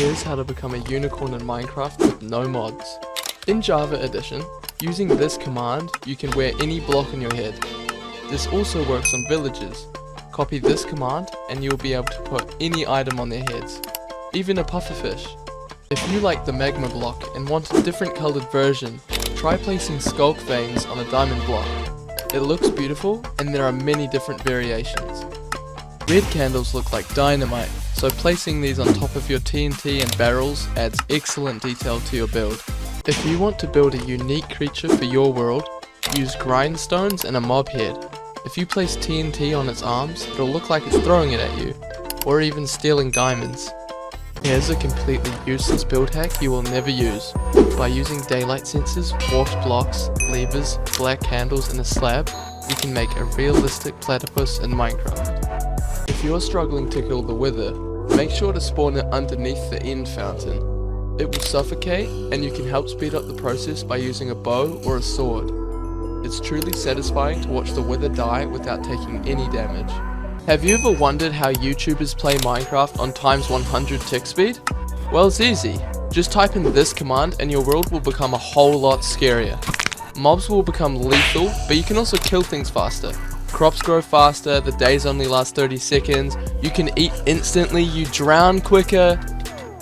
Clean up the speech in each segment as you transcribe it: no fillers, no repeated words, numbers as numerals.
Here's how to become a unicorn in Minecraft with no mods. In Java Edition, using this command, you can wear any block on your head. This also works on villagers. Copy this command and you'll be able to put any item on their heads, even a pufferfish. If you like the magma block and want a different colored version, try placing skulk veins on a diamond block. It looks beautiful and there are many different variations. Red candles look like dynamite, so placing these on top of your TNT and barrels adds excellent detail to your build. If you want to build a unique creature for your world, use grindstones and a mob head. If you place TNT on its arms, it'll look like it's throwing it at you, or even stealing diamonds. Here's a completely useless build hack you will never use. By using daylight sensors, warped blocks, levers, black candles and a slab, you can make a realistic platypus in Minecraft. If you're struggling to kill the wither, make sure to spawn it underneath the end fountain. It will suffocate and you can help speed up the process by using a bow or a sword. It's truly satisfying to watch the wither die without taking any damage. Have you ever wondered how YouTubers play Minecraft on ×100 tick speed? Well, it's easy. Just type in this command and your world will become a whole lot scarier. Mobs will become lethal, but you can also kill things faster. Crops grow faster, the days only last 30 seconds, you can eat instantly, you drown quicker.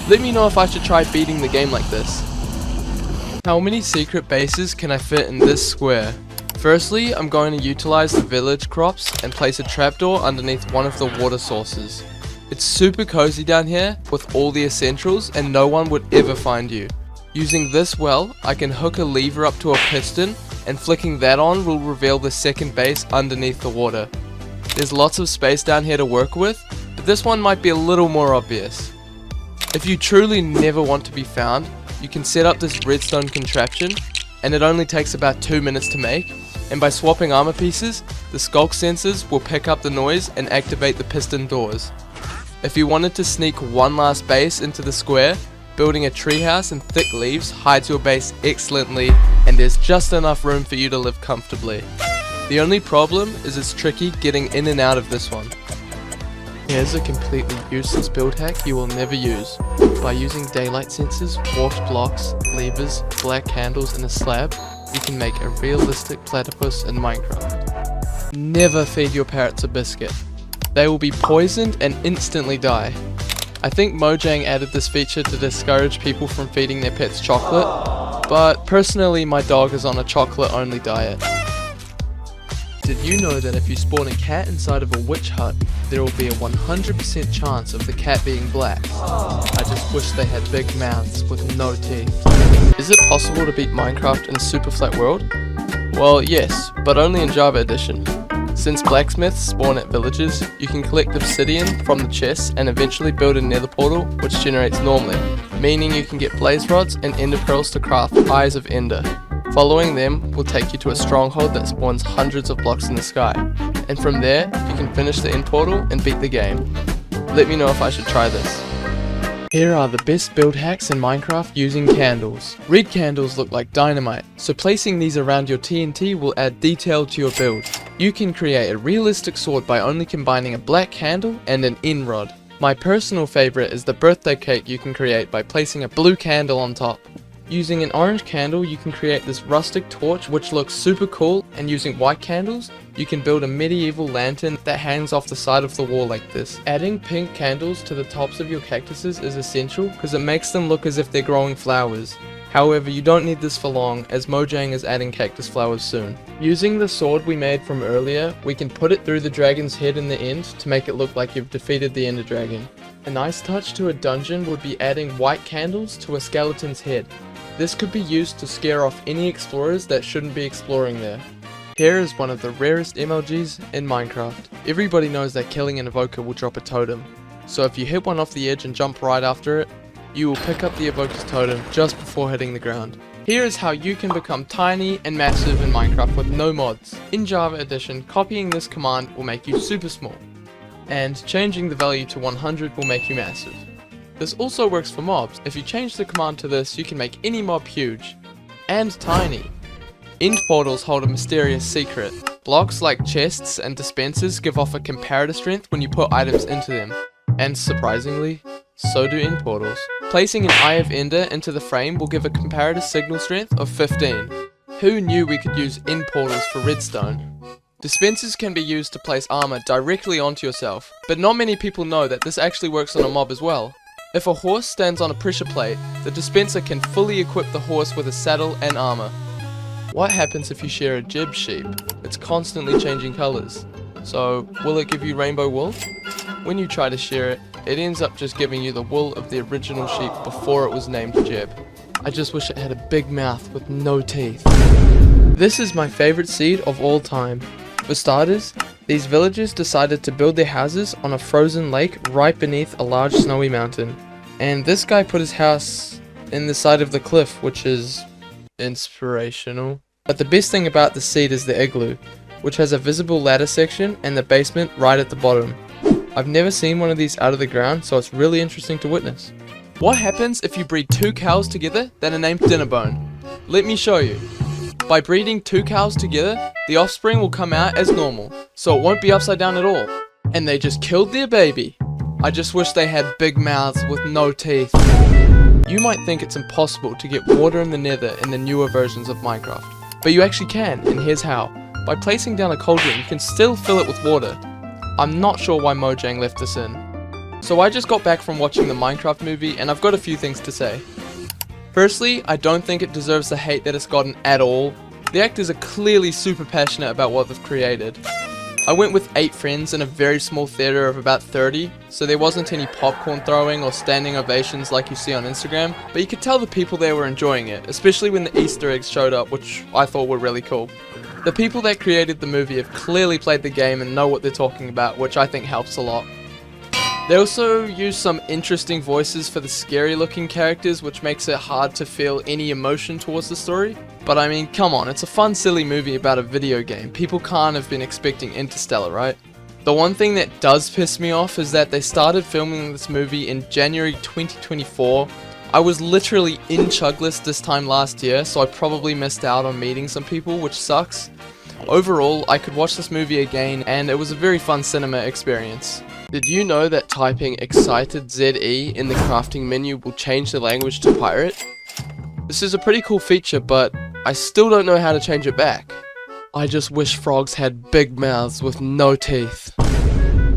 Let me know if I should try beating the game like this. How many secret bases can I fit in this square? Firstly, I'm going to utilize the village crops and place a trapdoor underneath one of the water sources. It's super cozy down here with all the essentials and no one would ever find you. Using this well, I can hook a lever up to a piston and flicking that on will reveal the second base underneath the water. There's lots of space down here to work with, but this one might be a little more obvious. If you truly never want to be found, you can set up this redstone contraption and it only takes about 2 minutes to make, and by swapping armor pieces, the skulk sensors will pick up the noise and activate the piston doors. If you wanted to sneak one last base into the square, building a treehouse and thick leaves hides your base excellently and there's just enough room for you to live comfortably. The only problem is it's tricky getting in and out of this one. Here's a completely useless build hack you will never use. By using daylight sensors, warped blocks, levers, black candles and a slab, you can make a realistic platypus in Minecraft. Never feed your parrots a biscuit. They will be poisoned and instantly die. I think Mojang added this feature to discourage people from feeding their pets chocolate, but personally my dog is on a chocolate only diet. Did you know that if you spawn a cat inside of a witch hut, there will be a 100% chance of the cat being black? I just wish they had big mouths with no teeth. Is it possible to beat Minecraft in a super flat world? Well, yes, but only in Java Edition. Since blacksmiths spawn at villages, you can collect obsidian from the chests and eventually build a nether portal which generates normally, meaning you can get blaze rods and ender pearls to craft Eyes of Ender. Following them will take you to a stronghold that spawns hundreds of blocks in the sky, and from there you can finish the end portal and beat the game. Let me know if I should try this. Here are the best build hacks in Minecraft using candles. Red candles look like dynamite, so placing these around your TNT will add detail to your build. You can create a realistic sword by only combining a black candle and an end rod. My personal favorite is the birthday cake you can create by placing a blue candle on top. Using an orange candle you can create this rustic torch which looks super cool, and using white candles you can build a medieval lantern that hangs off the side of the wall like this. Adding pink candles to the tops of your cactuses is essential because it makes them look as if they're growing flowers. However, you don't need this for long as Mojang is adding cactus flowers soon. Using the sword we made from earlier, we can put it through the dragon's head in the end to make it look like you've defeated the ender dragon. A nice touch to a dungeon would be adding white candles to a skeleton's head. This could be used to scare off any explorers that shouldn't be exploring there. Here is one of the rarest MLGs in Minecraft. Everybody knows that killing an evoker will drop a totem, so if you hit one off the edge and jump right after it, you will pick up the evoker's totem just before hitting the ground. Here is how you can become tiny and massive in Minecraft with no mods. In Java Edition, copying this command will make you super small, and changing the value to 100 will make you massive. This also works for mobs. If you change the command to this, you can make any mob huge and tiny. End portals hold a mysterious secret. Blocks like chests and dispensers give off a comparative strength when you put items into them. And surprisingly, so do end portals. Placing an Eye of Ender into the frame will give a comparative signal strength of 15. Who knew we could use end portals for redstone? Dispensers can be used to place armor directly onto yourself, but not many people know that this actually works on a mob as well. If a horse stands on a pressure plate, the dispenser can fully equip the horse with a saddle and armor. What happens if you share a gib sheep? It's constantly changing colors. So, will it give you rainbow wool? When you try to share it, it ends up just giving you the wool of the original sheep before it was named Jib. I just wish it had a big mouth with no teeth. This is my favorite seed of all time. For starters, these villagers decided to build their houses on a frozen lake right beneath a large snowy mountain. And this guy put his house in the side of the cliff, which is inspirational. But the best thing about the seed is the igloo, which has a visible ladder section and the basement right at the bottom. I've never seen one of these out of the ground, so it's really interesting to witness. What happens if you breed two cows together that are named Dinnerbone? Let me show you. By breeding two cows together, the offspring will come out as normal, so it won't be upside down at all. And they just killed their baby. I just wish they had big mouths with no teeth. You might think it's impossible to get water in the nether in the newer versions of Minecraft, but you actually can, and here's how. By placing down a cauldron, you can still fill it with water. I'm not sure why Mojang left this in. So I just got back from watching the Minecraft movie and I've got a few things to say. Firstly, I don't think it deserves the hate that it's gotten at all. The actors are clearly super passionate about what they've created. I went with 8 friends in a very small theater of about 30, so there wasn't any popcorn throwing or standing ovations like you see on Instagram, but you could tell the people there were enjoying it, especially when the Easter eggs showed up, which I thought were really cool. The people that created the movie have clearly played the game and know what they're talking about, which I think helps a lot. They also use some interesting voices for the scary looking characters, which makes it hard to feel any emotion towards the story. But I mean, come on, it's a fun silly movie about a video game. People can't have been expecting Interstellar, right? The one thing that does piss me off is that they started filming this movie in January 2024. I was literally in Chugless this time last year, so I probably missed out on meeting some people, which sucks. Overall, I could watch this movie again, and it was a very fun cinema experience. Did you know that typing excited ZE in the crafting menu will change the language to pirate? This is a pretty cool feature, but I still don't know how to change it back. I just wish frogs had big mouths with no teeth.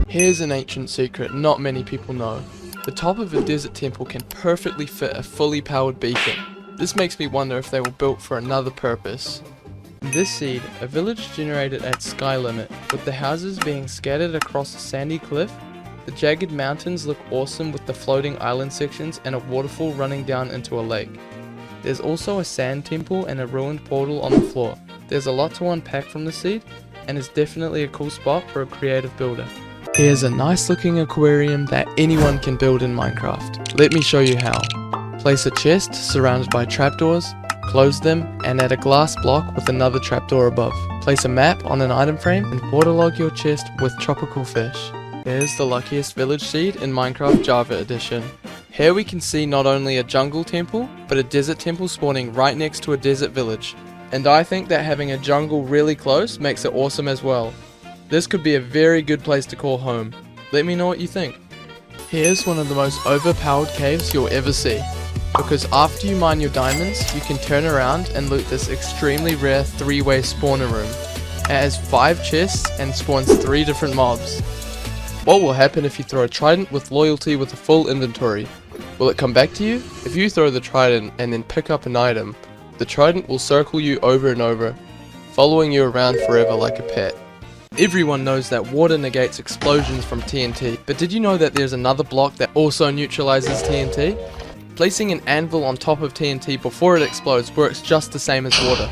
Here's an ancient secret not many people know. The top of a desert temple can perfectly fit a fully powered beacon. This makes me wonder if they were built for another purpose. In this seed, a village generated at sky limit, with the houses being scattered across a sandy cliff. The jagged mountains look awesome with the floating island sections and a waterfall running down into a lake. There's also a sand temple and a ruined portal on the floor. There's a lot to unpack from the seed, and it's definitely a cool spot for a creative builder. Here's a nice looking aquarium that anyone can build in Minecraft. Let me show you how. Place a chest surrounded by trapdoors, close them, and add a glass block with another trapdoor above. Place a map on an item frame and waterlog your chest with tropical fish. Here's the luckiest village seed in Minecraft Java Edition. Here we can see not only a jungle temple, but a desert temple spawning right next to a desert village. And I think that having a jungle really close makes it awesome as well. This could be a very good place to call home. Let me know what you think. Here's one of the most overpowered caves you'll ever see. Because after you mine your diamonds, you can turn around and loot this extremely rare 3-way spawner room. It has 5 chests and spawns 3 different mobs. What will happen if you throw a trident with loyalty with a full inventory? Will it come back to you? If you throw the trident and then pick up an item, the trident will circle you over and over, following you around forever like a pet. Everyone knows that water negates explosions from TNT, but did you know that there's another block that also neutralizes TNT? Placing an anvil on top of TNT before it explodes works just the same as water.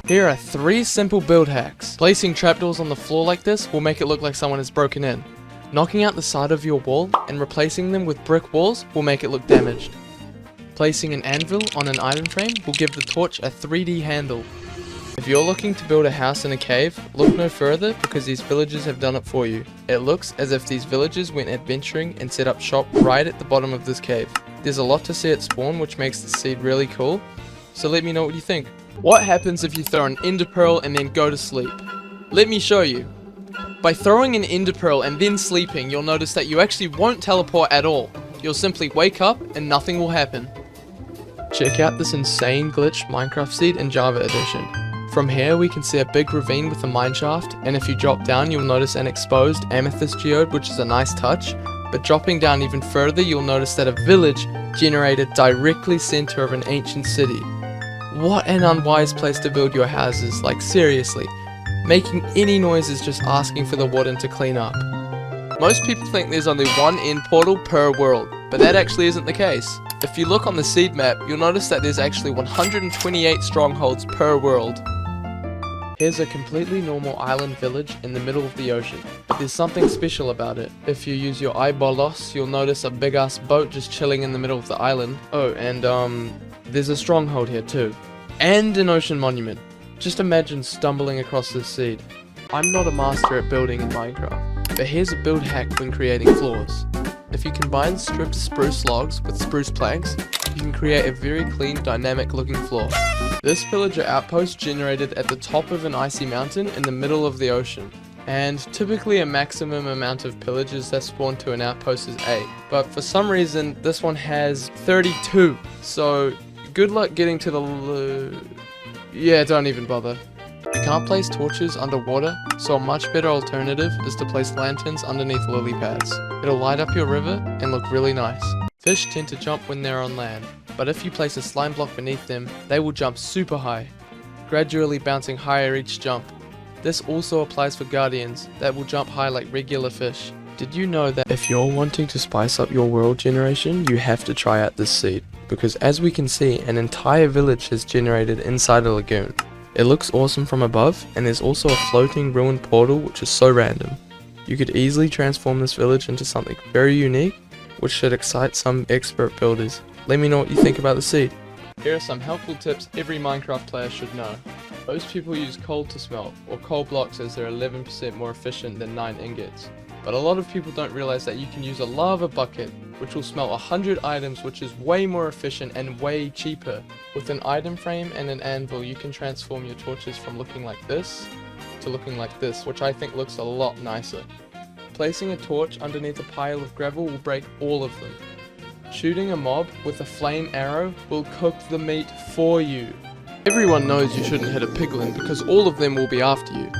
Here are 3 simple build hacks. Placing trapdoors on the floor like this will make it look like someone has broken in. Knocking out the side of your wall and replacing them with brick walls will make it look damaged. Placing an anvil on an item frame will give the torch a 3D handle. If you're looking to build a house in a cave, look no further because these villagers have done it for you. It looks as if these villagers went adventuring and set up shop right at the bottom of this cave. There's a lot to see at spawn, which makes the seed really cool, so let me know what you think. What happens if you throw an ender pearl and then go to sleep? Let me show you. By throwing an ender pearl and then sleeping, you'll notice that you actually won't teleport at all. You'll simply wake up and nothing will happen. Check out this insane glitched Minecraft seed in Java edition. From here we can see a big ravine with a mineshaft, and if you drop down you'll notice an exposed amethyst geode, which is a nice touch, but dropping down even further you'll notice that a village generated directly center of an ancient city. What an unwise place to build your houses, like seriously. Making any noise is just asking for the warden to clean up. Most people think there's only one end portal per world, but that actually isn't the case. If you look on the seed map, you'll notice that there's actually 128 strongholds per world. Here's a completely normal island village in the middle of the ocean, but there's something special about it. If you use your eyeballs, you'll notice a big ass boat just chilling in the middle of the island. Oh, and there's a stronghold here too. And an ocean monument. Just imagine stumbling across this seed. I'm not a master at building in Minecraft, but here's a build hack when creating floors. If you combine stripped spruce logs with spruce planks, you can create a very clean, dynamic looking floor. This villager outpost generated at the top of an icy mountain in the middle of the ocean. And typically a maximum amount of pillagers that spawn to an outpost is 8, but for some reason this one has 32, so good luck getting to the yeah, don't even bother. You can't place torches underwater, so a much better alternative is to place lanterns underneath lily pads. It'll light up your river and look really nice. Fish tend to jump when they're on land, but if you place a slime block beneath them, they will jump super high, gradually bouncing higher each jump. This also applies for guardians that will jump high like regular fish. Did you know that if you're wanting to spice up your world generation, you have to try out this seed? Because as we can see, an entire village has generated inside a lagoon. It looks awesome from above, and there's also a floating ruined portal which is so random. You could easily transform this village into something very unique, which should excite some expert builders. Let me know what you think about the seed. Here are some helpful tips every Minecraft player should know. Most people use coal to smelt, or coal blocks, as they're 11% more efficient than 9 ingots. But a lot of people don't realize that you can use a lava bucket, which will smelt 100 items, which is way more efficient and way cheaper. With an item frame and an anvil, you can transform your torches from looking like this to looking like this, which I think looks a lot nicer. Placing a torch underneath a pile of gravel will break all of them. Shooting a mob with a flame arrow will cook the meat for you. Everyone knows you shouldn't hit a piglin because all of them will be after you.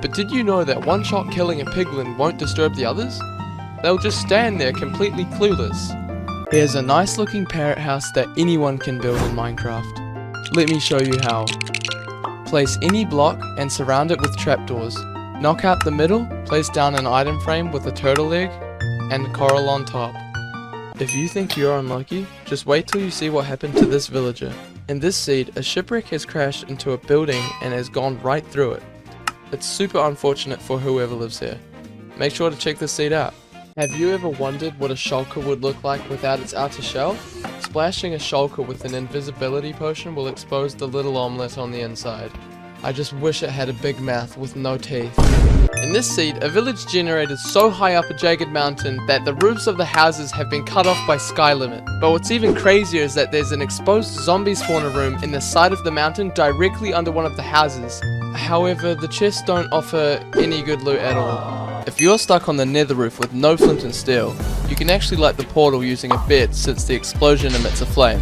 But did you know that one shot killing a piglin won't disturb the others? They'll just stand there completely clueless. Here's a nice looking parrot house that anyone can build in Minecraft. Let me show you how. Place any block and surround it with trapdoors. Knock out the middle, place down an item frame with a turtle egg and coral on top. If you think you're unlucky, just wait till you see what happened to this villager. In this seed, a shipwreck has crashed into a building and has gone right through it. It's super unfortunate for whoever lives here. Make sure to check this seed out. Have you ever wondered what a shulker would look like without its outer shell? Splashing a shulker with an invisibility potion will expose the little omelette on the inside. I just wish it had a big mouth with no teeth. In this seed, a village generated so high up a jagged mountain that the roofs of the houses have been cut off by sky limit. But what's even crazier is that there's an exposed zombie spawner room in the side of the mountain directly under one of the houses. However, the chests don't offer any good loot at all. If you're stuck on the nether roof with no flint and steel, you can actually light the portal using a bed since the explosion emits a flame.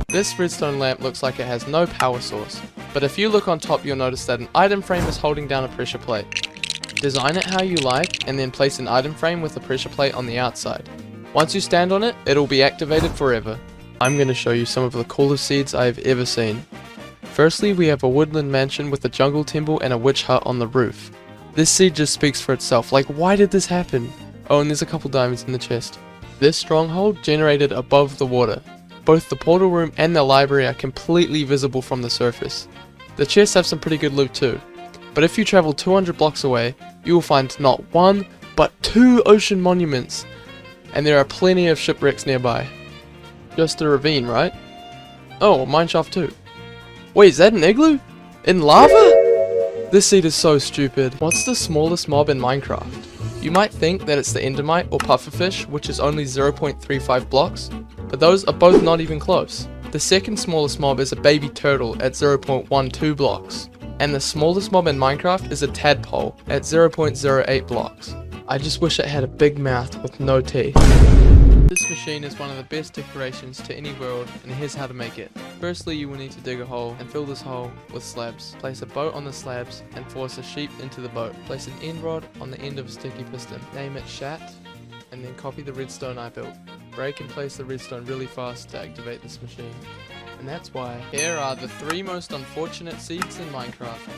This redstone lamp looks like it has no power source, but if you look on top you'll notice that an item frame is holding down a pressure plate. Design it how you like and then place an item frame with a pressure plate on the outside. Once you stand on it, it'll be activated forever. I'm going to show you some of the coolest seeds I have ever seen. Firstly, we have a woodland mansion with a jungle temple and a witch hut on the roof. This seed just speaks for itself, like why did this happen? Oh, and there's a couple diamonds in the chest. This stronghold generated above the water. Both the portal room and the library are completely visible from the surface. The chests have some pretty good loot too, but if you travel 200 blocks away, you will find not one, but 2 ocean monuments, and there are plenty of shipwrecks nearby. Just a ravine, right? Oh, a mineshaft too. Wait, is that an igloo? In lava? This seed is so stupid. What's the smallest mob in Minecraft? You might think that it's the endermite or pufferfish, which is only 0.35 blocks, but those are both not even close. The second smallest mob is a baby turtle at 0.12 blocks, and the smallest mob in Minecraft is a tadpole at 0.08 blocks. I just wish it had a big mouth with no teeth. This machine is one of the best decorations to any world, and here's how to make it. Firstly, you will need to dig a hole and fill this hole with slabs. Place a boat on the slabs and force a sheep into the boat. Place an end rod on the end of a sticky piston. Name it Shat, and then copy the redstone I built. Break and place the redstone really fast to activate this machine. And that's why. Here are the 3 most unfortunate seeds in Minecraft.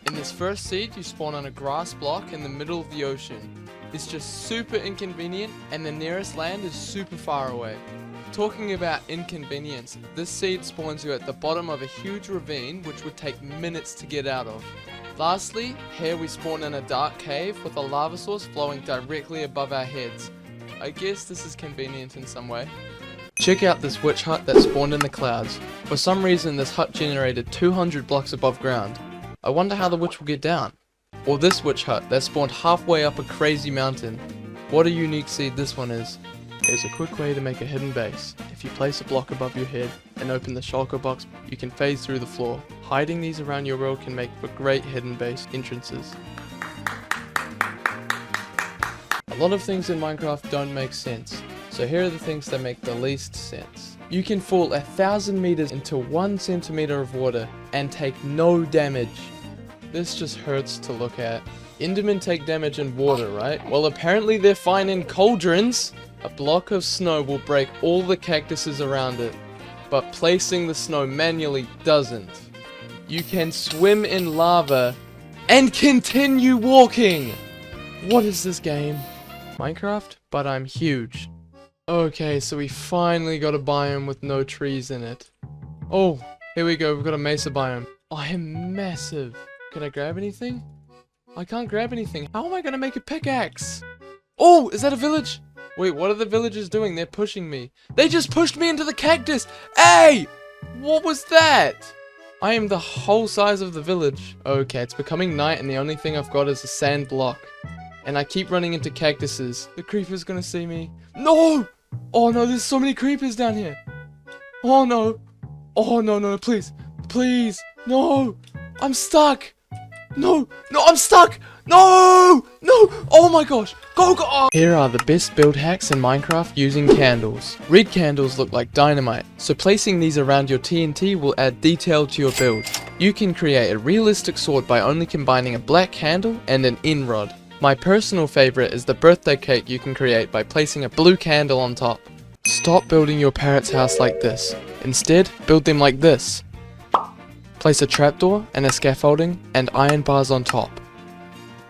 In this first seed, you spawn on a grass block in the middle of the ocean. It's just super inconvenient, and the nearest land is super far away. Talking about inconvenience, this seed spawns you at the bottom of a huge ravine which would take minutes to get out of. Lastly, here we spawn in a dark cave with a lava source flowing directly above our heads. I guess this is convenient in some way. Check out this witch hut that spawned in the clouds. For some reason this hut generated 200 blocks above ground. I wonder how the witch will get down. Or this witch hut that spawned halfway up a crazy mountain. What a unique seed this one is. Here's a quick way to make a hidden base. If you place a block above your head and open the shulker box, you can phase through the floor. Hiding these around your world can make for great hidden base entrances. A lot of things in Minecraft don't make sense, so here are the things that make the least sense. You can fall 1,000 meters into 1 centimeter of water and take no damage. This just hurts to look at. Endermen take damage in water, right? Well, apparently they're fine in cauldrons. A block of snow will break all the cactuses around it, but placing the snow manually doesn't. You can swim in lava and continue walking. What is this game? Minecraft, but I'm huge. Okay, so we finally got a biome with no trees in it. Oh, here we go, we've got a mesa biome. I am massive. Can I grab anything? I can't grab anything. How am I gonna make a pickaxe? Oh, is that a village? Wait, what are the villagers doing? They're pushing me. They just pushed me into the cactus! Hey! What was that? I am the whole size of the village. Okay, it's becoming night and the only thing I've got is a sand block. And I keep running into cactuses. The creeper's gonna see me. No! Oh no, there's so many creepers down here. Oh no. Oh no, no, please. Please. No! I'm stuck! No! No, I'm stuck! No! No! Oh my gosh! Go, go! Oh. Here are the best build hacks in Minecraft using candles. Red candles look like dynamite, so placing these around your TNT will add detail to your build. You can create a realistic sword by only combining a black candle and an end rod. My personal favorite is the birthday cake you can create by placing a blue candle on top. Stop building your parrot's house like this. Instead, build them like this. Place a trapdoor and a scaffolding and iron bars on top.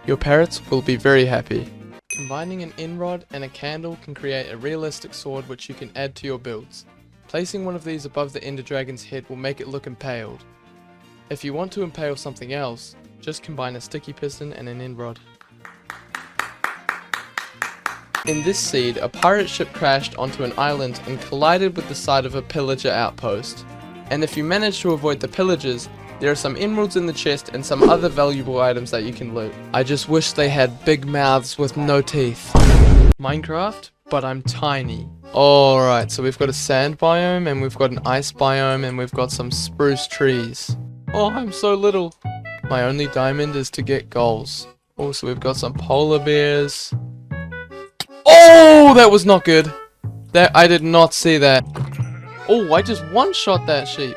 Your parrots will be very happy. Combining an end rod and a candle can create a realistic sword which you can add to your builds. Placing one of these above the ender dragon's head will make it look impaled. If you want to impale something else, just combine a sticky piston and an end rod. In this seed, a pirate ship crashed onto an island and collided with the side of a pillager outpost. And if you manage to avoid the pillagers, there are some emeralds in the chest and some other valuable items that you can loot. I just wish they had big mouths with no teeth. Minecraft, but I'm tiny. Alright, so we've got a sand biome and we've got an ice biome and we've got some spruce trees. Oh, I'm so little. My only diamond is to get goals. Also, we've got some polar bears. Oh, that was not good. I did not see that. Oh, I just one-shot that sheep.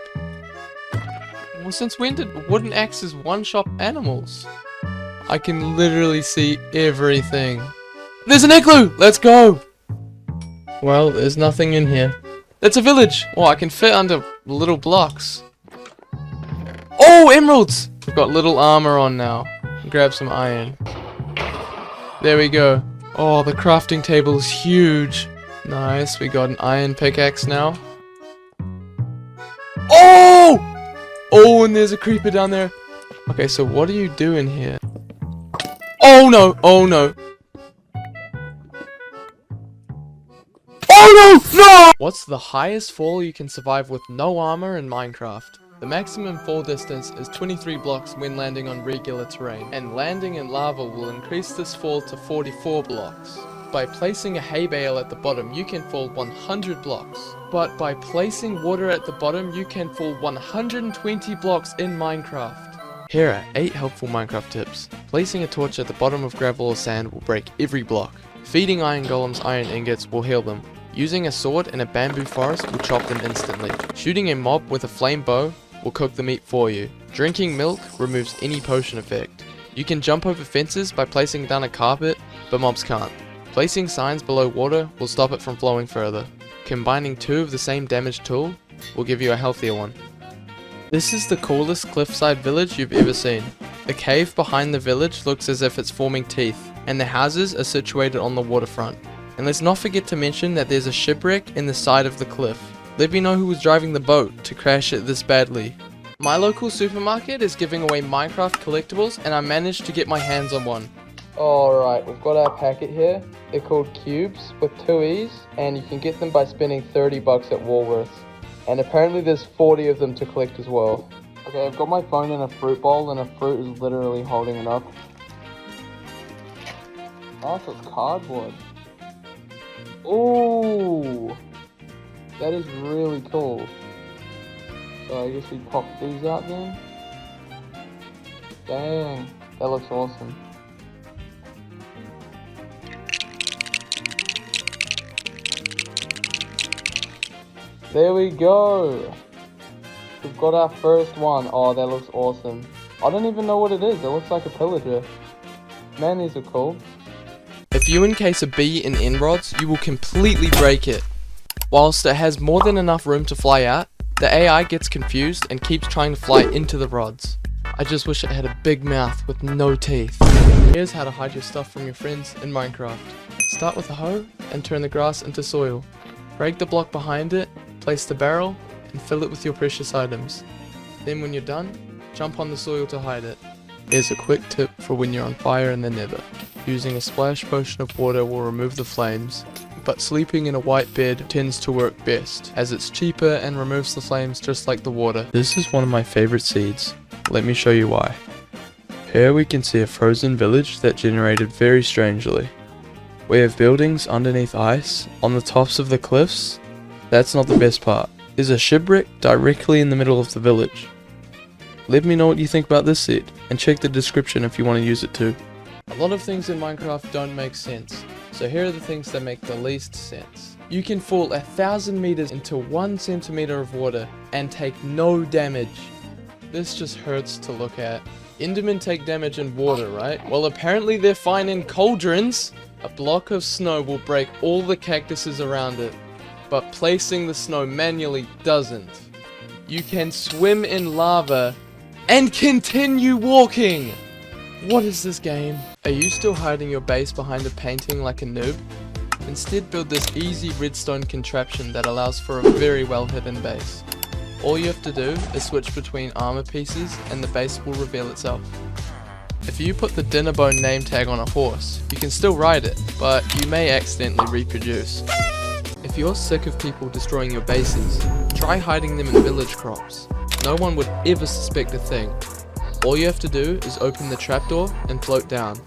Well, since when did wooden axes one-shot animals? I can literally see everything. There's an igloo! Let's go! Well, there's nothing in here. That's a village! Oh, I can fit under little blocks. Oh, emeralds! We've got little armor on now. Grab some iron. There we go. Oh, the crafting table is huge. Nice, we got an iron pickaxe now. Oh! Oh, and there's a creeper down there. Okay, so what do you do in here? Oh no! Oh no! Oh no! No! What's the highest fall you can survive with no armor in Minecraft? The maximum fall distance is 23 blocks when landing on regular terrain, and landing in lava will increase this fall to 44 blocks. By placing a hay bale at the bottom, you can fall 100 blocks. But by placing water at the bottom, you can fall 120 blocks in Minecraft. Here are 8 helpful Minecraft tips. Placing a torch at the bottom of gravel or sand will break every block. Feeding iron golems iron ingots will heal them. Using a sword in a bamboo forest will chop them instantly. Shooting a mob with a flame bow will cook the meat for you. Drinking milk removes any potion effect. You can jump over fences by placing down a carpet, but mobs can't. Placing signs below water will stop it from flowing further. Combining 2 of the same damage tool will give you a healthier one. This is the coolest cliffside village you've ever seen. The cave behind the village looks as if it's forming teeth, and the houses are situated on the waterfront. And let's not forget to mention that there's a shipwreck in the side of the cliff. Let me know who was driving the boat to crash it this badly. My local supermarket is giving away Minecraft collectibles, and I managed to get my hands on one. Alright, we've got our packet here. They're called cubes with 2 E's, and you can get them by spending $30 at Woolworths. And apparently there's 40 of them to collect as well. Okay, I've got my phone in a fruit bowl, and a fruit is literally holding it up. Oh, so it's cardboard. Ooh! That is really cool. So I guess we pop these out then. Dang, that looks awesome. There we go! We've got our first one. Oh, that looks awesome. I don't even know what it is. It looks like a pillager. Man, these are cool. If you encase a bee in end rods, you will completely break it. Whilst it has more than enough room to fly out, the AI gets confused and keeps trying to fly into the rods. I just wish it had a big mouth with no teeth. Here's how to hide your stuff from your friends in Minecraft. Start with a hoe and turn the grass into soil. Break the block behind it, place the barrel, and fill it with your precious items. Then when you're done, jump on the soil to hide it. Here's a quick tip for when you're on fire in the nether. Using a splash potion of water will remove the flames, but sleeping in a white bed tends to work best, as it's cheaper and removes the flames just like the water. This is one of my favorite seeds. Let me show you why. Here we can see a frozen village that generated very strangely. We have buildings underneath ice, on the tops of the cliffs. That's not the best part. There's a shipwreck directly in the middle of the village. Let me know what you think about this seed, and check the description if you want to use it too. A lot of things in Minecraft don't make sense, so here are the things that make the least sense. You can fall 1,000 meters into 1 centimeter of water and take no damage. This just hurts to look at. Endermen take damage in water, right? Well, apparently they're fine in cauldrons. A block of snow will break all the cactuses around it, but placing the snow manually doesn't. You can swim in lava and continue walking! What is this game? Are you still hiding your base behind a painting like a noob? Instead, build this easy redstone contraption that allows for a very well hidden base. All you have to do is switch between armor pieces and the base will reveal itself. If you put the Dinnerbone name tag on a horse, you can still ride it, but you may accidentally reproduce. If you're sick of people destroying your bases, try hiding them in village crops. No one would ever suspect a thing. All you have to do is open the trapdoor and float down.